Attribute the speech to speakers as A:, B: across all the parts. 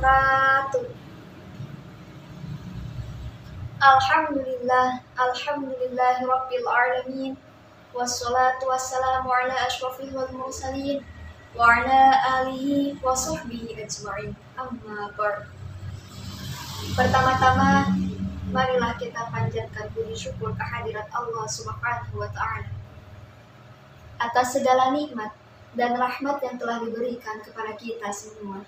A: wabarakatuh. Alhamdulillahi rabbil alamin. Wassalatu wassalamu ala asyrafil wal mursalin wa ala alihi wa sahbihi ajma'in. Amma ba'd. Pertama-tama, marilah kita panjatkan puji syukur kehadirat Allah Subhanahu wa ta'ala atas segala nikmat dan rahmat yang telah diberikan kepada kita semua.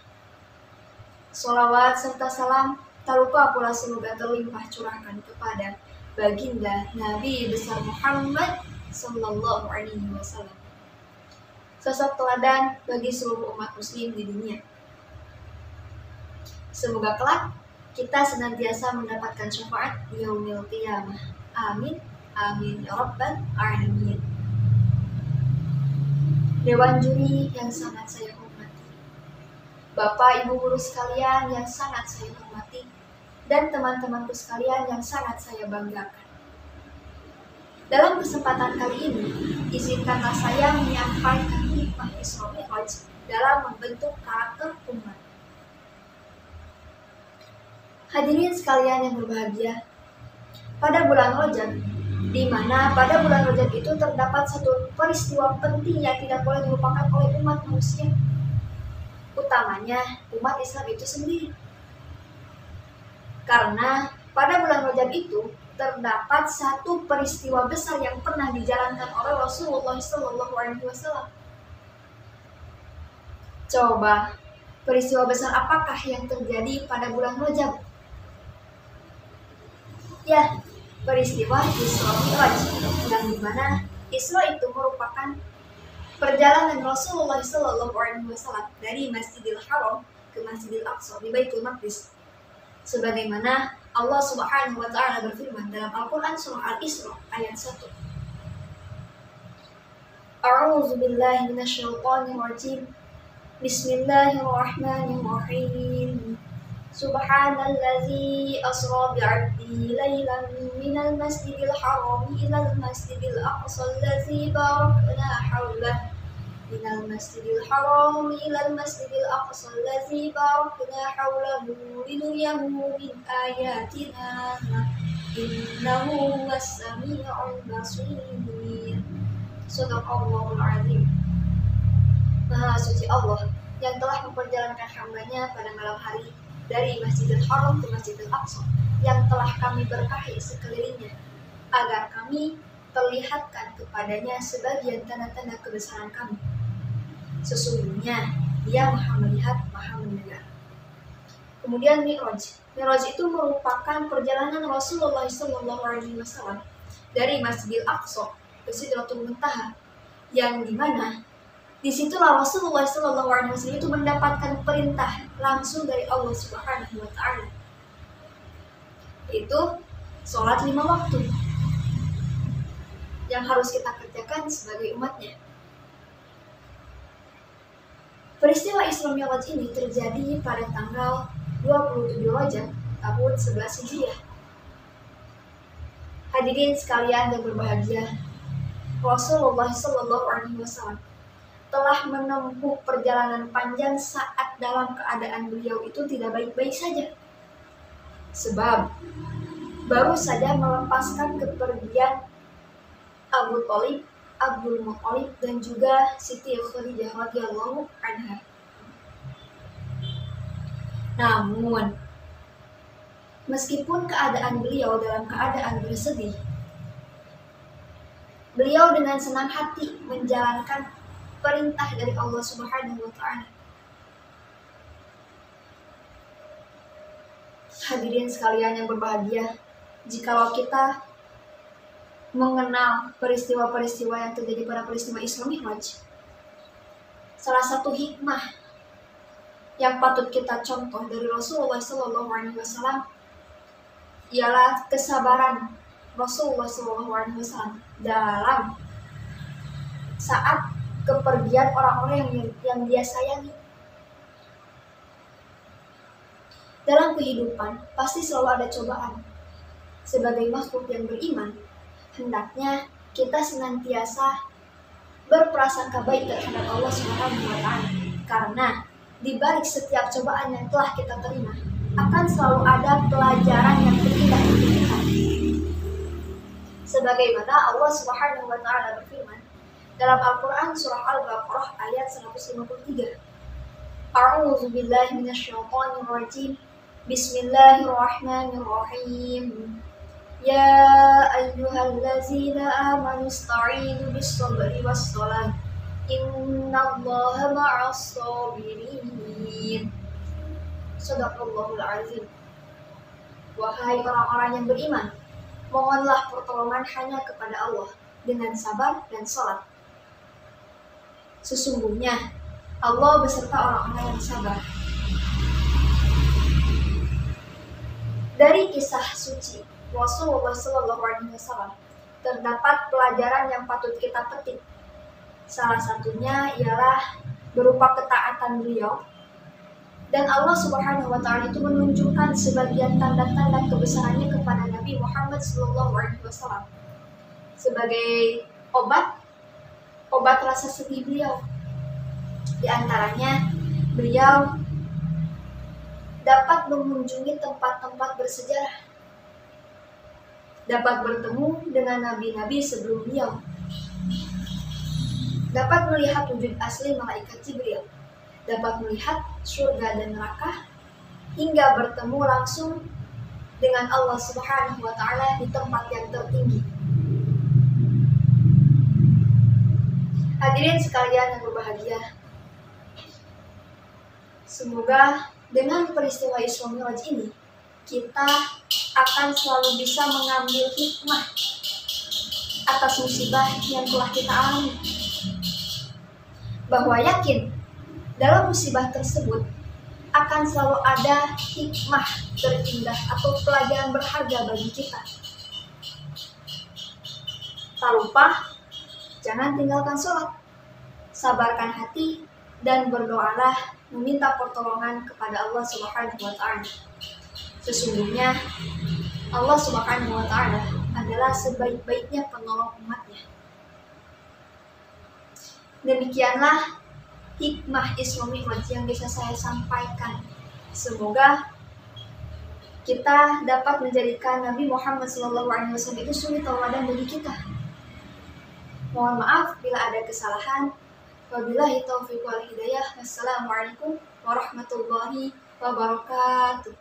A: Sholawat serta salam tak lupa pula semoga terlimpah curahkan kepada baginda Nabi besar Muhammad Sallallahu Alaihi Wasallam, sosok teladan bagi seluruh umat muslim di dunia. Semoga kelak kita senantiasa mendapatkan syafaat di yaumil qiyamah. Amin, amin ya rabbal alamin. Dewan juri yang sangat saya hormati, Bapak Ibu guru sekalian yang sangat saya hormati, dan teman-temanku sekalian yang sangat saya banggakan. Dalam kesempatan kali ini, izinkanlah saya menyampaikan hikmah Isra Mi'raj dalam membentuk karakter umat. Hadirin sekalian yang berbahagia, pada bulan Rajab, di mana pada bulan Rajab itu terdapat satu peristiwa penting yang tidak boleh dilupakan oleh umat manusia, utamanya umat Islam itu sendiri. Karena pada bulan Rajab itu terdapat satu peristiwa besar yang pernah dijalankan oleh Rasulullah SAW. Coba, peristiwa besar apakah yang terjadi pada bulan Rajab? Ya, peristiwa Isra Mi'raj, yang dimana Isra itu merupakan perjalanan Rasulullah SAW dari Masjidil Haram ke Masjidil Aqsa di Baitul Maqdis. Sebagaimana Allah Subhanahu wa ta'ala berfirman dalam Al-Quran surah Al-Isra ayat 1. A'udzu billahi minasyaitonir rajim. Bismillahirrahmanirrahim. Subhanallazi asra bi'abdihi laylan minal masjidil haram ilal masjidil aqsa allazi barakna hawlahu. Minal masjidil haram ilal masjidil aqsa allazi barakna hawlahu linuriyahu min ayatina innahu was-sami'ul basir. Shadaqallahul azim. Maha suci Allah yang telah memperjalankan hambanya pada malam hari dari Masjidil Haram ke Masjidil Aqsa, yang telah kami berkahi sekelilingnya, agar kami perlihatkan kepadanya sebagian tanda-tanda kebesaran kami. Sesungguhnya Dia Maha Melihat, Maha Mendengar. Kemudian Mi'raj itu merupakan perjalanan Rasulullah SAW dari Masjidil Aqsa ke Sidratul Muntaha, yang dimana disitulah Rasulullah SAW itu mendapatkan perintah langsung dari Allah Subhanahu wa ta'ala, yaitu sholat 5 waktu yang harus kita kerjakan sebagai umatnya. Peristiwa Isra Mi'raj ini terjadi pada tanggal 27 Rajab tahun 11 Hijriah. Hadirin sekalian yang berbahagia, Rasulullah SAW telah menempuh perjalanan panjang saat dalam keadaan beliau itu tidak baik-baik saja. Sebab baru saja melepaskan kepergian Abu Thalib, Abdul Muthalib, dan juga Siti Khadijah radhiyallahu anha. Namun, meskipun keadaan beliau dalam keadaan bersedih, beliau dengan senang hati menjalankan perintah dari Allah Subhanahu wa ta'ala. Hadirin sekalian yang berbahagia, jikalau kita mengenal peristiwa-peristiwa yang terjadi pada peristiwa Isra Mi'raj, salah satu hikmah yang patut kita contoh dari Rasulullah SAW ialah kesabaran Rasulullah SAW dalam saat kepergian orang-orang yang dia sayangi. Dalam kehidupan pasti selalu ada cobaan. Sebagai makhluk yang beriman, hendaknya kita senantiasa berprasangka baik terhadap Allah Subhanahu wa ta'ala, karena di balik setiap cobaan yang telah kita terima, akan selalu ada pelajaran yang terindah untuk kita. Sebagaimana Allah Subhanahu wa taala berfirman dalam Al-Qur'an surah Al-Baqarah ayat 153. A'udzu billahi minasyaitonir rajim. Bismillahirrahmanirrahim. Ya ayyuhallazina amanu ista'inu bis-sabri was-shalah. Innallaha ma'as sabirin. Shadaqallahul azim. Wahai orang-orang yang beriman, mohonlah pertolongan hanya kepada Allah dengan sabar dan sholat. Sesungguhnya Allah beserta orang-orang yang sabar. Dari kisah suci Rasulullah SAW terdapat pelajaran yang patut kita petik. Salah satunya ialah berupa ketaatan beliau, dan Allah Subhanahu wa taala itu menunjukkan sebagian tanda-tanda kebesarannya kepada Nabi Muhammad SAW sebagai obat rasa sedih beliau. Di antaranya, beliau dapat mengunjungi tempat-tempat bersejarah, dapat bertemu dengan nabi-nabi sebelum beliau, dapat melihat wujud asli malaikat Jibril, dapat melihat surga dan neraka, hingga bertemu langsung dengan Allah Subhanahu wa taala di tempat yang tertinggi. Hadirin sekalian yang berbahagia, semoga dengan peristiwa Isra Mi'raj ini kita akan selalu bisa mengambil hikmah atas musibah yang telah kita alami, bahwa yakin dalam musibah tersebut akan selalu ada hikmah terindah atau pelajaran berharga bagi kita. Tak lupa, jangan tinggalkan sholat, sabarkan hati, dan berdoalah meminta pertolongan kepada Allah Subhanahu wa taala. Sesungguhnya Allah Subhanahu wa taala adalah sebaik-baiknya penolong umatnya. Demikianlah hikmah Isra Mi'raj yang bisa saya sampaikan. Semoga kita dapat menjadikan Nabi Muhammad SAW itu suri tauladan bagi kita. Mohon maaf bila ada kesalahan. Wabillahi taufiq wal hidayah. Wassalamualaikum warahmatullahi wabarakatuh.